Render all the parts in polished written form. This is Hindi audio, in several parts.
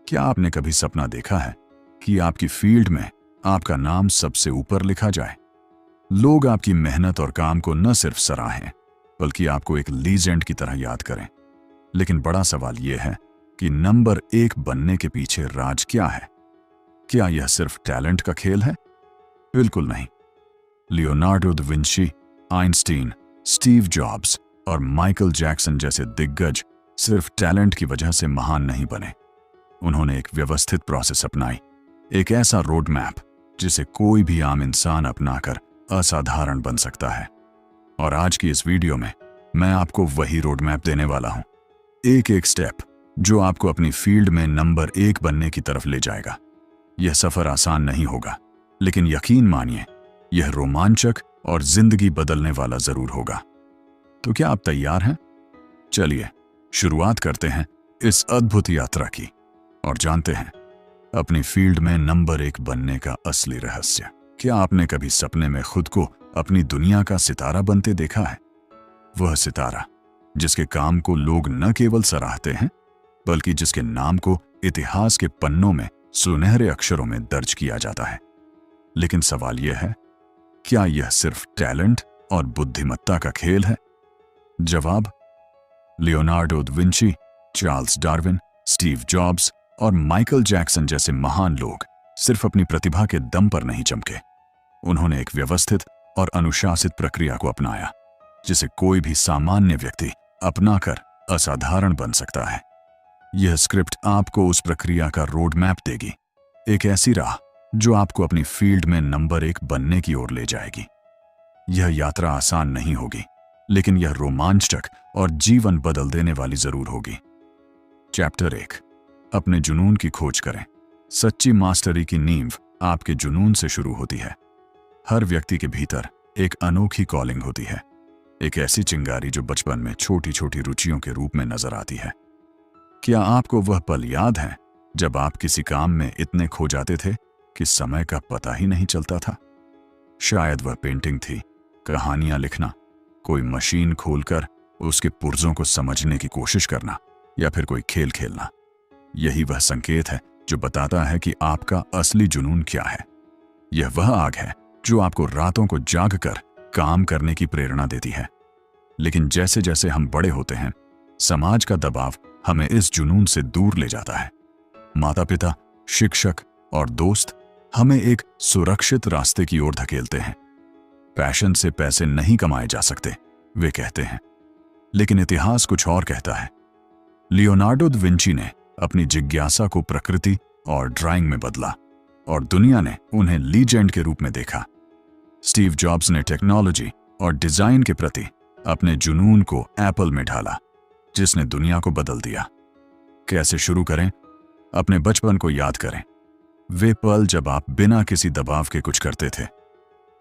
क्या आपने कभी सपना देखा है कि आपकी फील्ड में आपका नाम सबसे ऊपर लिखा जाए? लोग आपकी मेहनत और काम को न सिर्फ सराहें बल्कि आपको एक लीजेंड की तरह याद करें। लेकिन बड़ा सवाल यह है कि नंबर 1 बनने के पीछे राज क्या है? क्या यह सिर्फ टैलेंट का खेल है? बिल्कुल नहीं। Leonardo da Vinci, Einstein, Steve jobs और माइकल जैक्सन जैसे दिग्गज सिर्फ टैलेंट की वजह से महान नहीं बने। उन्होंने एक व्यवस्थित प्रोसेस अपनाई, एक ऐसा रोड मैप जिसे कोई भी आम इंसान अपनाकर असाधारण बन सकता है। और आज की इस वीडियो में मैं आपको वही रोड मैप देने वाला हूं, एक एक स्टेप जो आपको अपनी फील्ड में नंबर 1 बनने की तरफ ले जाएगा। यह सफर आसान नहीं होगा, लेकिन यकीन मानिए यह रोमांचक और जिंदगी बदलने वाला जरूर होगा। तो क्या आप तैयार हैं? चलिए शुरुआत करते हैं इस अद्भुत यात्रा की और जानते हैं अपनी फील्ड में नंबर 1 बनने का असली रहस्य। क्या आपने कभी सपने में खुद को अपनी दुनिया का सितारा बनते देखा है? वह सितारा जिसके काम को लोग न केवल सराहते हैं बल्कि जिसके नाम को इतिहास के पन्नों में सुनहरे अक्षरों में दर्ज किया जाता है। लेकिन सवाल यह है, क्या यह सिर्फ टैलेंट और बुद्धिमत्ता का खेल है? जवाब, Leonardo da Vinci, Charles Darwin, Steve jobs और माइकल जैक्सन जैसे महान लोग सिर्फ अपनी प्रतिभा के दम पर नहीं चमके। उन्होंने एक व्यवस्थित और अनुशासित प्रक्रिया को अपनाया जिसे कोई भी सामान्य व्यक्ति अपनाकर असाधारण बन सकता है। यह स्क्रिप्ट आपको उस प्रक्रिया का रोड मैप देगी, एक ऐसी राह जो आपको अपनी फील्ड में नंबर 1 बनने की ओर ले जाएगी। यह यात्रा आसान नहीं होगी, लेकिन यह रोमांचक और जीवन बदल देने वाली जरूर होगी। चैप्टर 1, अपने जुनून की खोज करें। सच्ची मास्टरी की नींव आपके जुनून से शुरू होती है। हर व्यक्ति के भीतर एक अनोखी कॉलिंग होती है, एक ऐसी चिंगारी जो बचपन में छोटी छोटी रुचियों के रूप में नजर आती है। क्या आपको वह पल याद है जब आप किसी काम में इतने खो जाते थे कि समय का पता ही नहीं चलता था? शायद वह पेंटिंग थी, कहानियां लिखना, कोई मशीन खोलकर उसके पुर्जों को समझने की कोशिश करना, या फिर कोई खेल खेलना। यही वह संकेत है जो बताता है कि आपका असली जुनून क्या है। यह वह आग है जो आपको रातों को जागकर काम करने की प्रेरणा देती है। लेकिन जैसे जैसे हम बड़े होते हैं, समाज का दबाव हमें इस जुनून से दूर ले जाता है। माता पिता, शिक्षक और दोस्त हमें एक सुरक्षित रास्ते की ओर धकेलते हैं। पैशन से पैसे नहीं कमाए जा सकते, वे कहते हैं। लेकिन इतिहास कुछ और कहता है। लियोनार्डो दा विंची ने अपनी जिज्ञासा को प्रकृति और ड्राइंग में बदला और दुनिया ने उन्हें लीजेंड के रूप में देखा। स्टीव जॉब्स ने टेक्नोलॉजी और डिजाइन के प्रति अपने जुनून को एप्पल में ढाला, जिसने दुनिया को बदल दिया। कैसे शुरू करें? अपने बचपन को याद करें, वे पल जब आप बिना किसी दबाव के कुछ करते थे।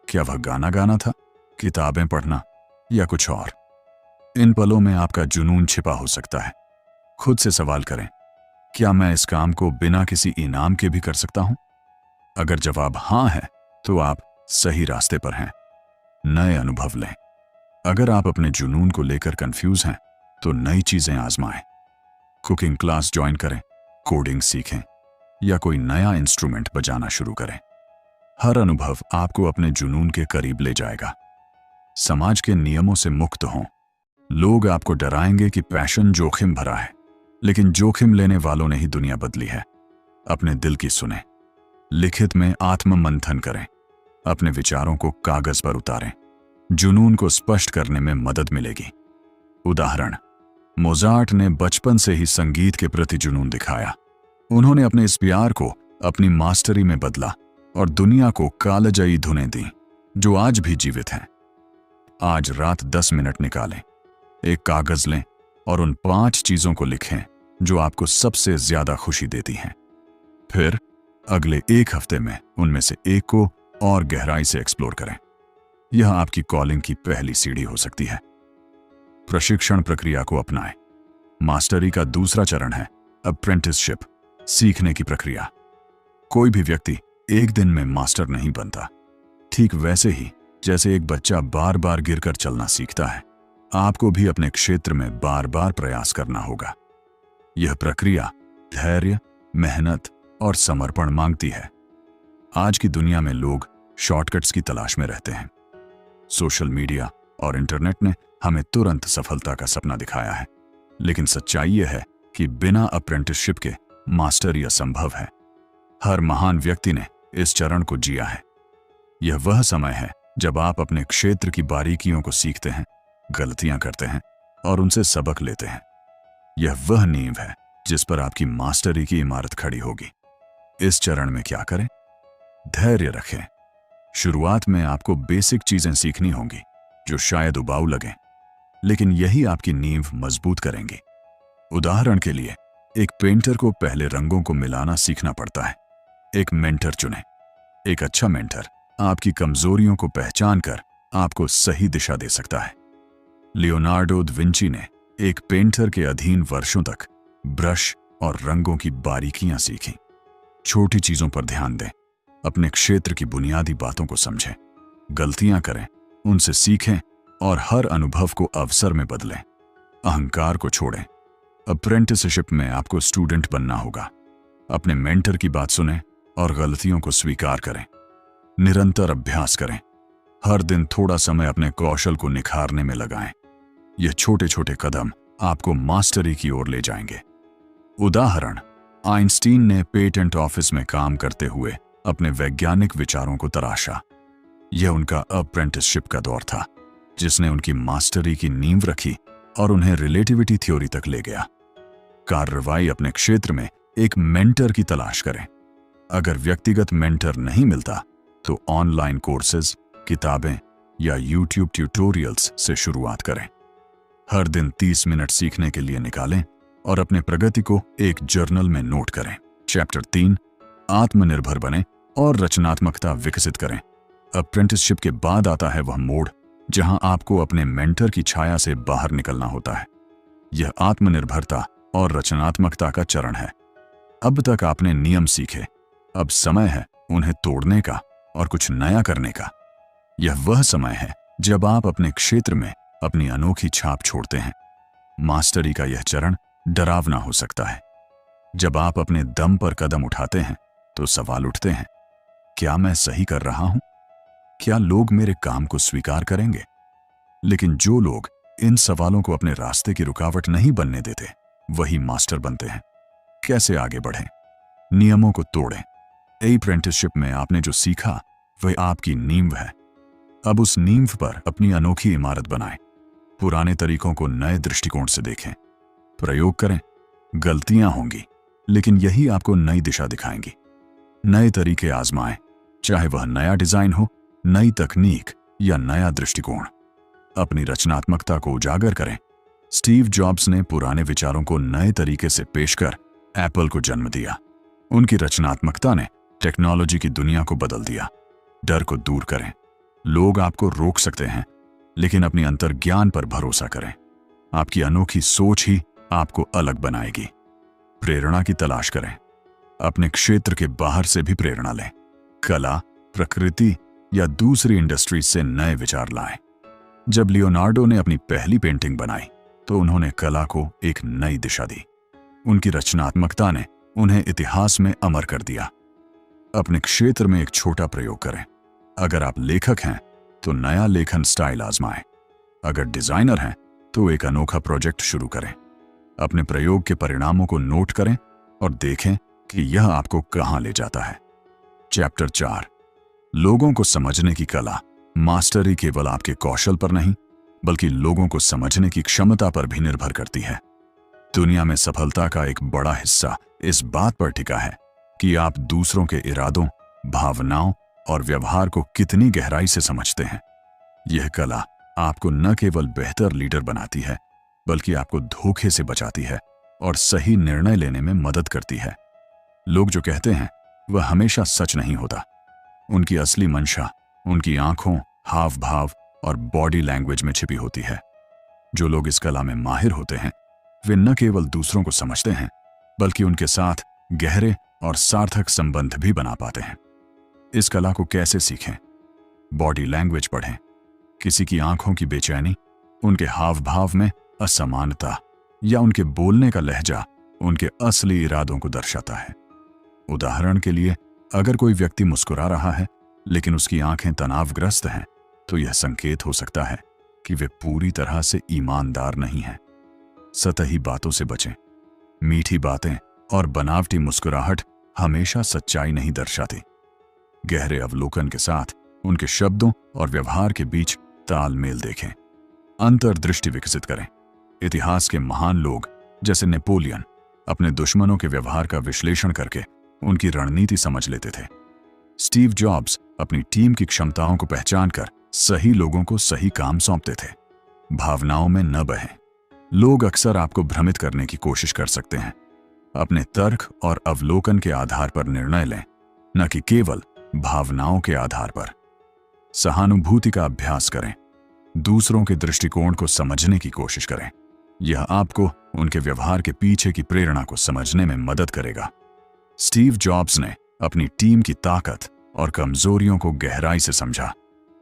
क्या वह गाना गाना था, किताबें पढ़ना या कुछ और? इन पलों में आपका जुनून छिपा हो सकता है। खुद से सवाल करें, क्या मैं इस काम को बिना किसी इनाम के भी कर सकता हूं? अगर जवाब हां है तो आप सही रास्ते पर हैं। नए अनुभव लें। अगर आप अपने जुनून को लेकर कंफ्यूज हैं तो नई चीजें आजमाएं। कुकिंग क्लास ज्वाइन करें, कोडिंग सीखें या कोई नया इंस्ट्रूमेंट बजाना शुरू करें। हर अनुभव आपको अपने जुनून के करीब ले जाएगा। समाज के नियमों से मुक्त हों। लोग आपको डराएंगे कि पैशन जोखिम भरा है, लेकिन जोखिम लेने वालों ने ही दुनिया बदली है। अपने दिल की सुने, लिखित में आत्म मंथन करें, अपने विचारों को कागज पर उतारें। जुनून को स्पष्ट करने में मदद मिलेगी। उदाहरण, मोजार्ट ने बचपन से ही संगीत के प्रति जुनून दिखाया। उन्होंने अपने इस प्यार को अपनी मास्टरी में बदला और दुनिया को कालजयी धुनें दी जो आज भी जीवित हैं। आज रात 10 मिनट निकालें, एक कागज लें और उन 5 चीजों को लिखें जो आपको सबसे ज्यादा खुशी देती हैं। फिर अगले 1 हफ्ते में उनमें से एक को और गहराई से एक्सप्लोर करें। यह आपकी कॉलिंग की पहली सीढ़ी हो सकती है। प्रशिक्षण प्रक्रिया को अपनाएं। मास्टरी का दूसरा चरण है अप्रेंटिसशिप, सीखने की प्रक्रिया। कोई भी व्यक्ति एक दिन में मास्टर नहीं बनता। ठीक वैसे ही जैसे एक बच्चा बार बार गिरकर चलना सीखता है, आपको भी अपने क्षेत्र में बार बार प्रयास करना होगा। यह प्रक्रिया धैर्य, मेहनत और समर्पण मांगती है। आज की दुनिया में लोग शॉर्टकट्स की तलाश में रहते हैं। सोशल मीडिया और इंटरनेट ने हमें तुरंत सफलता का सपना दिखाया है, लेकिन सच्चाई यह है कि बिना अप्रेंटिसशिप के मास्टरी असंभव है। हर महान व्यक्ति ने इस चरण को जिया है। यह वह समय है जब आप अपने क्षेत्र की बारीकियों को सीखते हैं, गलतियां करते हैं और उनसे सबक लेते हैं। यह वह नींव है जिस पर आपकी मास्टरी की इमारत खड़ी होगी। इस चरण में क्या करें? धैर्य रखें। शुरुआत में आपको बेसिक चीजें सीखनी होंगी जो शायद उबाऊ लगें, लेकिन यही आपकी नींव मजबूत करेंगी। उदाहरण के लिए, एक पेंटर को पहले रंगों को मिलाना सीखना पड़ता है। एक मेंटर चुनें। एक अच्छा मेंटर आपकी कमजोरियों को पहचान कर आपको सही दिशा दे सकता है। लियोनार्डो दा विंची ने एक पेंटर के अधीन वर्षों तक ब्रश और रंगों की बारीकियां सीखीं। छोटी चीजों पर ध्यान दें, अपने क्षेत्र की बुनियादी बातों को समझें, गलतियां करें, उनसे सीखें और हर अनुभव को अवसर में बदलें। अहंकार को छोड़ें। अप्रेंटिसशिप में आपको स्टूडेंट बनना होगा। अपने मेंटर की बात सुनें और गलतियों को स्वीकार करें। निरंतर अभ्यास करें। हर दिन थोड़ा समय अपने कौशल को निखारने में लगाएं। यह छोटे छोटे कदम आपको मास्टरी की ओर ले जाएंगे। उदाहरण, आइंस्टीन ने पेटेंट ऑफिस में काम करते हुए अपने वैज्ञानिक विचारों को तराशा। यह उनका अप्रेंटिसशिप का दौर था, जिसने उनकी मास्टरी की नींव रखी और उन्हें रिलेटिविटी थ्योरी तक ले गया। कार्रवाई अपने क्षेत्र में एक मेंटर की तलाश करें। अगर व्यक्तिगत मेंटर नहीं मिलता तो ऑनलाइन कोर्सेज, किताबें या यूट्यूब ट्यूटोरियल्स से शुरुआत करें। हर दिन 30 मिनट सीखने के लिए निकालें और अपने प्रगति को एक जर्नल में नोट करें। चैप्टर 3, आत्मनिर्भर बने और रचनात्मकता विकसित करें। अप्रेंटिसशिप के बाद आता है वह मोड़ जहां आपको अपने मेंटर की छाया से बाहर निकलना होता है। यह आत्मनिर्भरता और रचनात्मकता का चरण है। अब तक आपने नियम सीखे, अब समय है उन्हें तोड़ने का और कुछ नया करने का। यह वह समय है जब आप अपने क्षेत्र में अपनी अनोखी छाप छोड़ते हैं। मास्टरी का यह चरण डरावना हो सकता है। जब आप अपने दम पर कदम उठाते हैं तो सवाल उठते हैं, क्या मैं सही कर रहा हूं? क्या लोग मेरे काम को स्वीकार करेंगे? लेकिन जो लोग इन सवालों को अपने रास्ते की रुकावट नहीं बनने देते, वही मास्टर बनते हैं। कैसे आगे बढ़ें? नियमों को तोड़ें। अप्रेंटिसशिप में आपने जो सीखा वह आपकी नींव है। अब उस नींव पर अपनी अनोखी इमारत बनाएं। पुराने तरीकों को नए दृष्टिकोण से देखें। प्रयोग करें। गलतियां होंगी, लेकिन यही आपको नई दिशा दिखाएंगी। नए तरीके आजमाएं, चाहे वह नया डिजाइन हो, नई तकनीक या नया दृष्टिकोण। अपनी रचनात्मकता को उजागर करें। स्टीव जॉब्स ने पुराने विचारों को नए तरीके से पेश कर एप्पल को जन्म दिया। उनकी रचनात्मकता ने टेक्नोलॉजी की दुनिया को बदल दिया। डर को दूर करें। लोग आपको रोक सकते हैं, लेकिन अपनी अंतर्ज्ञान पर भरोसा करें। आपकी अनोखी सोच ही आपको अलग बनाएगी। प्रेरणा की तलाश करें। अपने क्षेत्र के बाहर से भी प्रेरणा लें। कला, प्रकृति या दूसरी इंडस्ट्रीज से नए विचार लाएं। जब लियोनार्डो ने अपनी पहली पेंटिंग बनाई तो उन्होंने कला को एक नई दिशा दी। उनकी रचनात्मकता ने उन्हें इतिहास में अमर कर दिया। अपने क्षेत्र में एक छोटा प्रयोग करें। अगर आप लेखक हैं तो नया लेखन स्टाइल आजमाएं। अगर डिजाइनर हैं तो एक अनोखा प्रोजेक्ट शुरू करें। अपने प्रयोग के परिणामों को नोट करें और देखें कि यह आपको कहां ले जाता है। चैप्टर 4, लोगों को समझने की कला। मास्टरी केवल आपके कौशल पर नहीं, बल्कि लोगों को समझने की क्षमता पर भी निर्भर करती है। दुनिया में सफलता का एक बड़ा हिस्सा इस बात पर टिका है कि आप दूसरों के इरादों, भावनाओं और व्यवहार को कितनी गहराई से समझते हैं। यह कला आपको न केवल बेहतर लीडर बनाती है, बल्कि आपको धोखे से बचाती है और सही निर्णय लेने में मदद करती है। लोग जो कहते हैं वह हमेशा सच नहीं होता। उनकी असली मंशा उनकी आंखों, हाव भाव और बॉडी लैंग्वेज में छिपी होती है। जो लोग इस कला में माहिर होते हैं वे न केवल दूसरों को समझते हैं, बल्कि उनके साथ गहरे और सार्थक संबंध भी बना पाते हैं। इस कला को कैसे सीखें? बॉडी लैंग्वेज पढ़ें। किसी की आंखों की बेचैनी, उनके हाव भाव में असमानता या उनके बोलने का लहजा उनके असली इरादों को दर्शाता है। उदाहरण के लिए, अगर कोई व्यक्ति मुस्कुरा रहा है लेकिन उसकी आंखें तनावग्रस्त हैं, तो यह संकेत हो सकता है कि वे पूरी तरह से ईमानदार नहीं हैं। सतही बातों से बचें। मीठी बातें और बनावटी मुस्कुराहट हमेशा सच्चाई नहीं दर्शाती। गहरे अवलोकन के साथ उनके शब्दों और व्यवहार के बीच तालमेल देखें। अंतर्दृष्टि विकसित करें। इतिहास के महान लोग जैसे नेपोलियन अपने दुश्मनों के व्यवहार का विश्लेषण करके उनकी रणनीति समझ लेते थे। स्टीव जॉब्स अपनी टीम की क्षमताओं को पहचानकर सही लोगों को सही काम सौंपते थे। भावनाओं में न बहें। लोग अक्सर आपको भ्रमित करने की कोशिश कर सकते हैं। अपने तर्क और अवलोकन के आधार पर निर्णय लें, न कि केवल भावनाओं के आधार पर। सहानुभूति का अभ्यास करें। दूसरों के दृष्टिकोण को समझने की कोशिश करें। यह आपको उनके व्यवहार के पीछे की प्रेरणा को समझने में मदद करेगा। स्टीव जॉब्स ने अपनी टीम की ताकत और कमजोरियों को गहराई से समझा,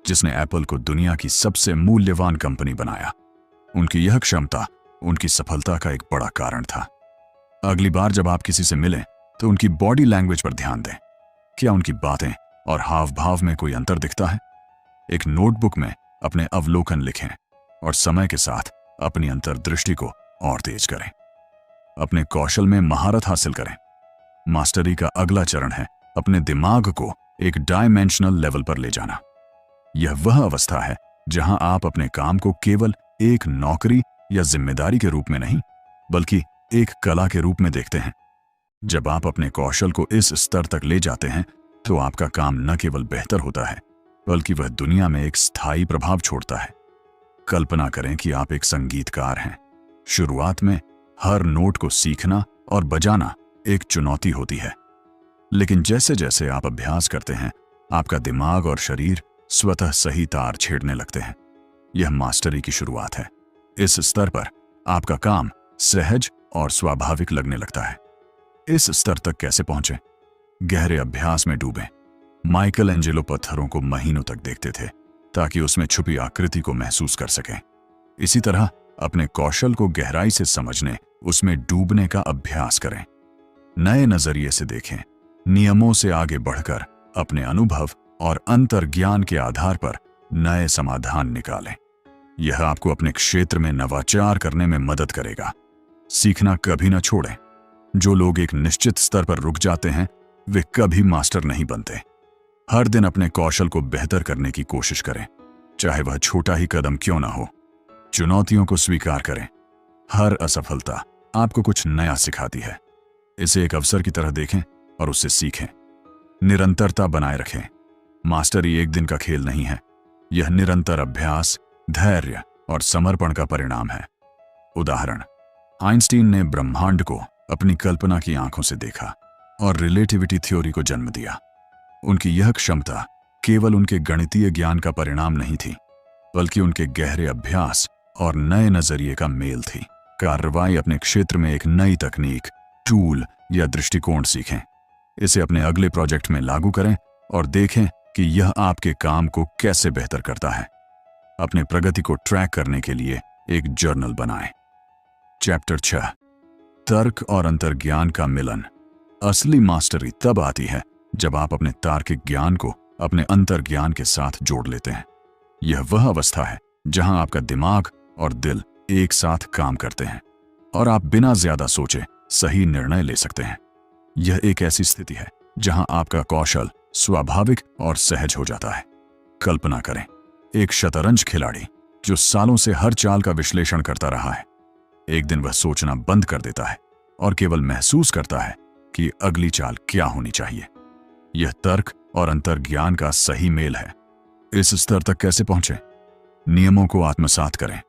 जिसने एप्पल को दुनिया की सबसे मूल्यवान कंपनी बनाया। उनकी यह क्षमता उनकी सफलता का एक बड़ा कारण था। अगली बार जब आप किसी से मिलें तो उनकी बॉडी लैंग्वेज पर ध्यान दें। क्या उनकी बातें और हाव भाव में कोई अंतर दिखता है? एक नोटबुक में अपने अवलोकन लिखें और समय के साथ अपनी अंतर्दृष्टि को और तेज करें। अपने कौशल में महारत हासिल करें। मास्टरी का अगला चरण है अपने दिमाग को एक डायमेंशनल लेवल पर ले जाना। यह वह अवस्था है जहां आप अपने काम को केवल एक नौकरी या जिम्मेदारी के रूप में नहीं, बल्कि एक कला के रूप में देखते हैं। जब आप अपने कौशल को इस स्तर तक ले जाते हैं तो आपका काम न केवल बेहतर होता है, बल्कि वह दुनिया में एक स्थायी प्रभाव छोड़ता है। कल्पना करें कि आप एक संगीतकार हैं। शुरुआत में हर नोट को सीखना और बजाना एक चुनौती होती है, लेकिन जैसे जैसे आप अभ्यास करते हैं, आपका दिमाग और शरीर स्वतः सही तार छेड़ने लगते हैं। यह मास्टरी की शुरुआत है। इस स्तर पर आपका काम सहज और स्वाभाविक लगने लगता है। इस स्तर तक कैसे पहुंचे? गहरे अभ्यास में डूबें। माइकल एंजेलो पत्थरों को महीनों तक देखते थे ताकि उसमें छुपी आकृति को महसूस कर सकें। इसी तरह अपने कौशल को गहराई से समझने, उसमें डूबने का अभ्यास करें। नए नजरिए से देखें। नियमों से आगे बढ़कर अपने अनुभव और अंतर्ज्ञान के आधार पर नए समाधान निकालें। यह आपको अपने क्षेत्र में नवाचार करने में मदद करेगा। सीखना कभी न छोड़ें। जो लोग एक निश्चित स्तर पर रुक जाते हैं, वे कभी मास्टर नहीं बनते। हर दिन अपने कौशल को बेहतर करने की कोशिश करें, चाहे वह छोटा ही कदम क्यों ना हो। चुनौतियों को स्वीकार करें। हर असफलता आपको कुछ नया सिखाती है। इसे एक अवसर की तरह देखें और उससे सीखें। निरंतरता बनाए रखें। मास्टरी एक दिन का खेल नहीं है। यह निरंतर अभ्यास, धैर्य और समर्पण का परिणाम है। उदाहरण, आइंस्टीन ने ब्रह्मांड को अपनी कल्पना की आंखों से देखा और रिलेटिविटी थ्योरी को जन्म दिया। उनकी यह क्षमता केवल उनके गणितीय ज्ञान का परिणाम नहीं थी, बल्कि उनके गहरे अभ्यास और नए नजरिए का मेल थी। कार्रवाई अपने क्षेत्र में एक नई तकनीक, टूल या दृष्टिकोण सीखें। इसे अपने अगले प्रोजेक्ट में लागू करें और देखें कि यह आपके काम को कैसे बेहतर करता है। अपने प्रगति को ट्रैक करने के लिए एक जर्नल बनाएं। चैप्टर 6, तर्क और अंतर्ज्ञान का मिलन। असली मास्टरी तब आती है जब आप अपने तार्किक ज्ञान को अपने अंतर्ज्ञान के साथ जोड़ लेते हैं। यह वह अवस्था है जहां आपका दिमाग और दिल एक साथ काम करते हैं और आप बिना ज्यादा सोचे सही निर्णय ले सकते हैं। यह एक ऐसी स्थिति है जहां आपका कौशल स्वाभाविक और सहज हो जाता है। कल्पना करें, एक शतरंज खिलाड़ी जो सालों से हर चाल का विश्लेषण करता रहा है, एक दिन वह सोचना बंद कर देता है और केवल महसूस करता है कि अगली चाल क्या होनी चाहिए। यह तर्क और अंतर्ज्ञान का सही मेल है। इस स्तर तक कैसे पहुंचे? नियमों को आत्मसात करें।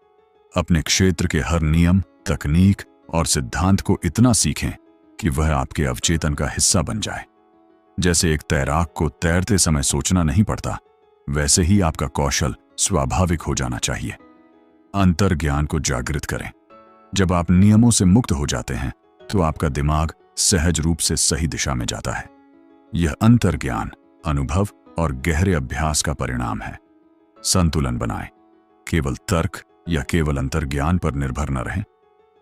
अपने क्षेत्र के हर नियम, तकनीक और सिद्धांत को इतना सीखें कि वह आपके अवचेतन का हिस्सा बन जाए। जैसे एक तैराक को तैरते समय सोचना नहीं पड़ता, वैसे ही आपका कौशल स्वाभाविक हो जाना चाहिए। अंतर्ज्ञान को जागृत करें। जब आप नियमों से मुक्त हो जाते हैं तो आपका दिमाग सहज रूप से सही दिशा में जाता है। यह अंतर्ज्ञान अनुभव और गहरे अभ्यास का परिणाम है। संतुलन बनाएं। केवल तर्क या केवल अंतर्ज्ञान पर निर्भर न रहें।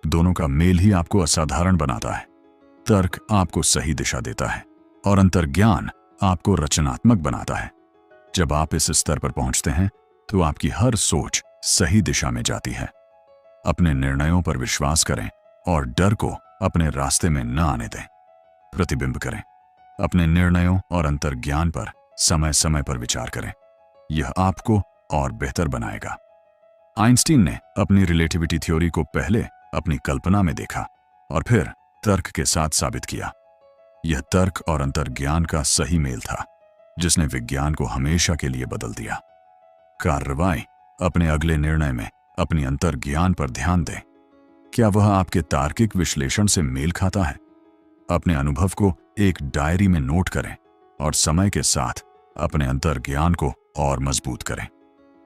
दोनों का मेल ही आपको असाधारण बनाता है। तर्क आपको सही दिशा देता है, और अंतर्ज्ञान आपको रचनात्मक बनाता है। जब आप इस स्तर पर पहुंचते हैं तो आपकी हर सोच सही दिशा में जाती है। अपने निर्णयों पर विश्वास करें और डर को अपने रास्ते में न आने दें। प्रतिबिंब करें। अपने निर्णयों और अंतर्ज्ञान पर समय समय पर विचार करें। यह आपको और बेहतर बनाएगा। आइंस्टीन ने अपनी रिलेटिविटी थ्योरी को पहले अपनी कल्पना में देखा और फिर तर्क के साथ साबित किया। यह तर्क और अंतर्ज्ञान का सही मेल था जिसने विज्ञान को हमेशा के लिए बदल दिया। कार्रवाई अपने अगले निर्णय में अपनी अंतर्ज्ञान पर ध्यान दें। क्या वह आपके तार्किक विश्लेषण से मेल खाता है? अपने अनुभव को एक डायरी में नोट करें और समय के साथ अपने अंतर्ज्ञान को और मजबूत करें।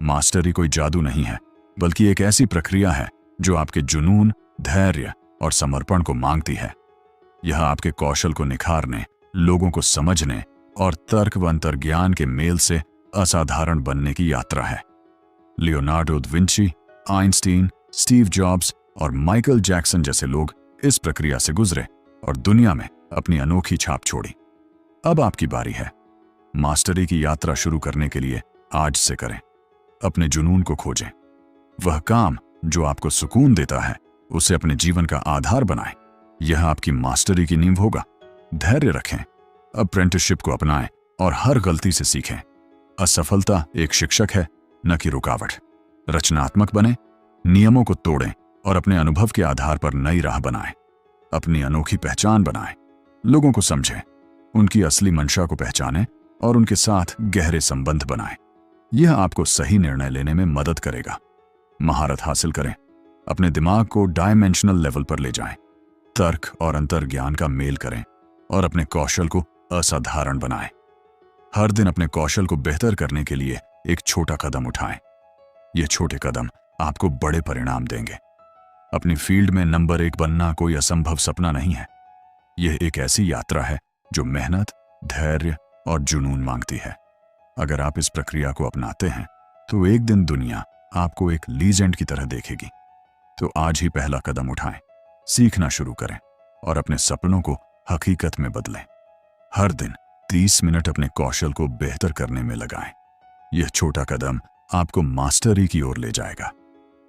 मास्टरी कोई जादू नहीं है, बल्कि एक ऐसी प्रक्रिया है जो आपके जुनून, धैर्य और समर्पण को मांगती है। यह आपके कौशल को निखारने, लोगों को समझने और तर्क व अंतर्ज्ञान के मेल से असाधारण बनने की यात्रा है। Leonardo da Vinci, Einstein, Steve jobs और माइकल जैक्सन जैसे लोग इस प्रक्रिया से गुजरे और दुनिया में अपनी अनोखी छाप छोड़ी। अब आपकी बारी है। मास्टरी की यात्रा शुरू करने के लिए आज से करें। अपने जुनून को खोजें। वह काम जो आपको सुकून देता है उसे अपने जीवन का आधार बनाएं। यह आपकी मास्टरी की नींव होगा। धैर्य रखें, अप्रेंटिसशिप को अपनाएं और हर गलती से सीखें। असफलता एक शिक्षक है, न कि रुकावट। रचनात्मक बने, नियमों को तोड़ें और अपने अनुभव के आधार पर नई राह बनाएं। अपनी अनोखी पहचान बनाएं। लोगों को समझें, उनकी असली मंशा को पहचानें और उनके साथ गहरे संबंध बनाएं। यह आपको सही निर्णय लेने में मदद करेगा। महारत हासिल करें। अपने दिमाग को डायमेंशनल लेवल पर ले जाएं। तर्क और अंतर्ज्ञान का मेल करें और अपने कौशल को असाधारण बनाएं। हर दिन अपने कौशल को बेहतर करने के लिए एक छोटा कदम उठाएं। ये छोटे कदम आपको बड़े परिणाम देंगे। अपनी फील्ड में नंबर 1 बनना कोई असंभव सपना नहीं है। यह एक ऐसी यात्रा है जो मेहनत, धैर्य और जुनून मांगती है। अगर आप इस प्रक्रिया को अपनाते हैं तो एक दिन दुनिया आपको एक लीजेंड की तरह देखेगी। तो आज ही पहला कदम उठाएं, सीखना शुरू करें और अपने सपनों को हकीकत में बदलें। हर दिन 30 मिनट अपने कौशल को बेहतर करने में लगाएं। यह छोटा कदम आपको मास्टरी की ओर ले जाएगा।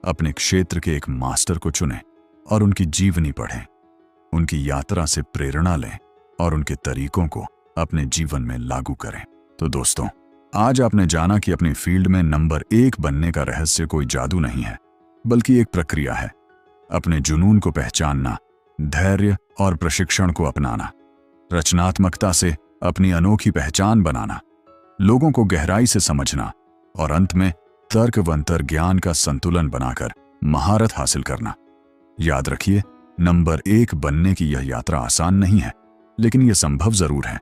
अपने क्षेत्र के एक मास्टर को चुनें और उनकी जीवनी पढ़ें। उनकी यात्रा से प्रेरणा लें और उनके तरीकों को अपने जीवन में लागू करें। तो दोस्तों, आज आपने जाना कि अपनी फील्ड में नंबर 1 बनने का रहस्य कोई जादू नहीं है, बल्कि एक प्रक्रिया है। अपने जुनून को पहचानना, धैर्य और प्रशिक्षण को अपनाना, रचनात्मकता से अपनी अनोखी पहचान बनाना, लोगों को गहराई से समझना और अंत में तर्क व अंतर्ज्ञान का संतुलन बनाकर महारत हासिल करना। याद रखिए, नंबर 1 बनने की यह यात्रा आसान नहीं है, लेकिन यह संभव जरूर है।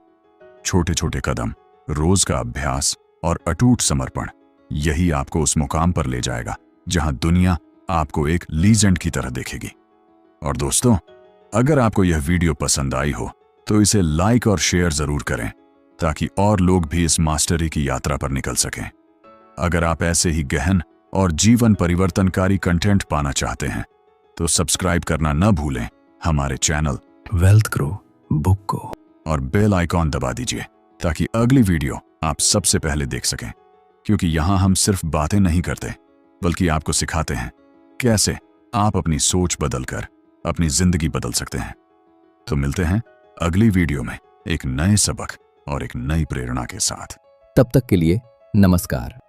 छोटे छोटे कदम, रोज का अभ्यास और अटूट समर्पण, यही आपको उस मुकाम पर ले जाएगा जहां दुनिया आपको एक लीजेंड की तरह देखेगी। और दोस्तों, अगर आपको यह वीडियो पसंद आई हो तो इसे लाइक और शेयर जरूर करें ताकि और लोग भी इस मास्टरी की यात्रा पर निकल सकें। अगर आप ऐसे ही गहन और जीवन परिवर्तनकारी कंटेंट पाना चाहते हैं तो सब्सक्राइब करना न भूलें हमारे चैनल वेल्थ ग्रो बुक को, और बेल आइकॉन दबा दीजिए ताकि अगली वीडियो आप सबसे पहले देख सकें। क्योंकि यहां हम सिर्फ बातें नहीं करते, बल्कि आपको सिखाते हैं कैसे आप अपनी सोच बदलकर अपनी जिंदगी बदल सकते हैं। तो मिलते हैं अगली वीडियो में एक नए सबक और एक नई प्रेरणा के साथ। तब तक के लिए नमस्कार।